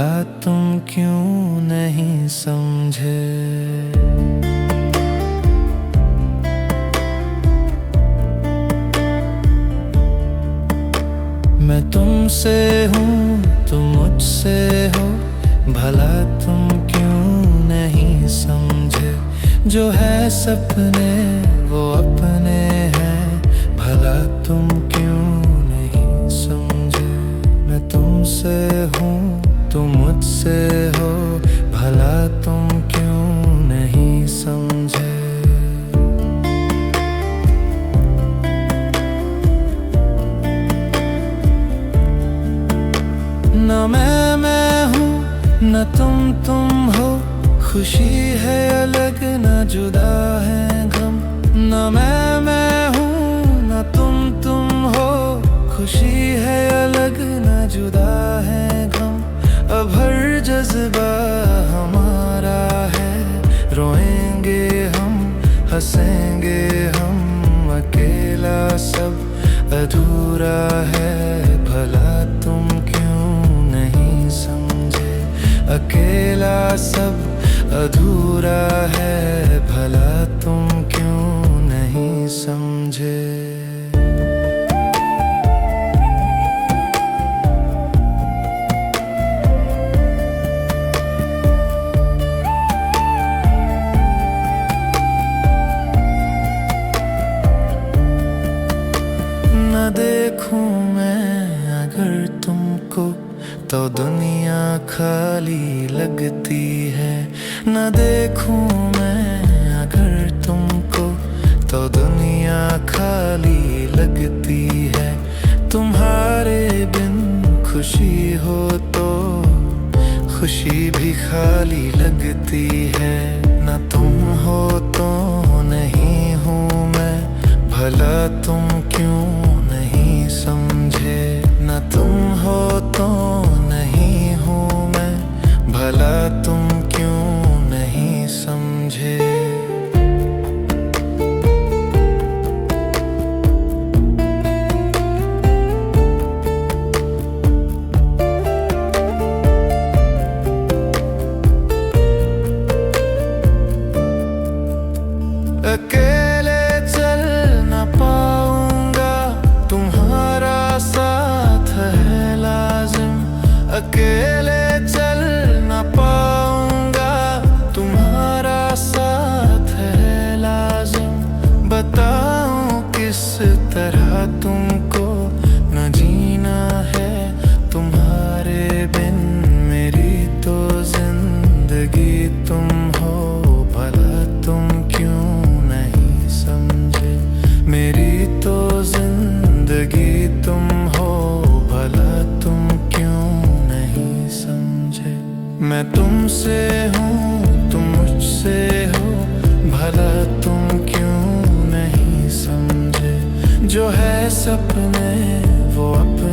भला तुम क्यों नहीं समझे। मैं तुमसे हूँ तुम मुझसे हो, भला तुम क्यों नहीं समझे। जो है सपने वो अपने हैं, भला तुम क्यों नहीं समझे। मैं तुमसे हूँ तुम मुझसे हो, भला तुम क्यों नहीं समझे। न मैं हूँ न तुम हो, खुशी है अलग न जुदा है गम। न मैं हूँ न तुम हो, खुशी है अलग न जुदा है गम। अब हर जज्बा हमारा है, रोएंगे हम हंसेंगे हम, अकेला सब अधूरा है, भला तुम क्यों नहीं समझे। अकेला सब अधूरा है, भला तुम क्यों नहीं समझे। न देखूं मैं अगर तुमको तो दुनिया खाली लगती है। न देखूं मैं अगर तुमको तो दुनिया खाली लगती है। तुम्हारे बिन खुशी हो तो खुशी भी खाली लगती है। न तुम हो तो नहीं हूँ मैं, भला तुम क्यों नहीं समझे। न तुम हो तो नहीं हूँ मैं, भला तुम क्यों नहीं समझे। अकेले चल न पाऊंगा, तुम्हारा साथ है लाजिम। अकेले चल न पाऊंगा, तुम्हारा साथ है लाजिम। बताऊं किस तरह तुमको न जीना है, तुम्हारे बिन मेरी तो जिंदगी तुम हो, भला तुम क्यों नहीं समझे। मेरी तो जिंदगी तुम हो, भला तुम क्यों नहीं समझे। मैं तुमसे हूँ तुम मुझसे हो, भला तुम क्यों नहीं समझे। जो है सपने वो अपने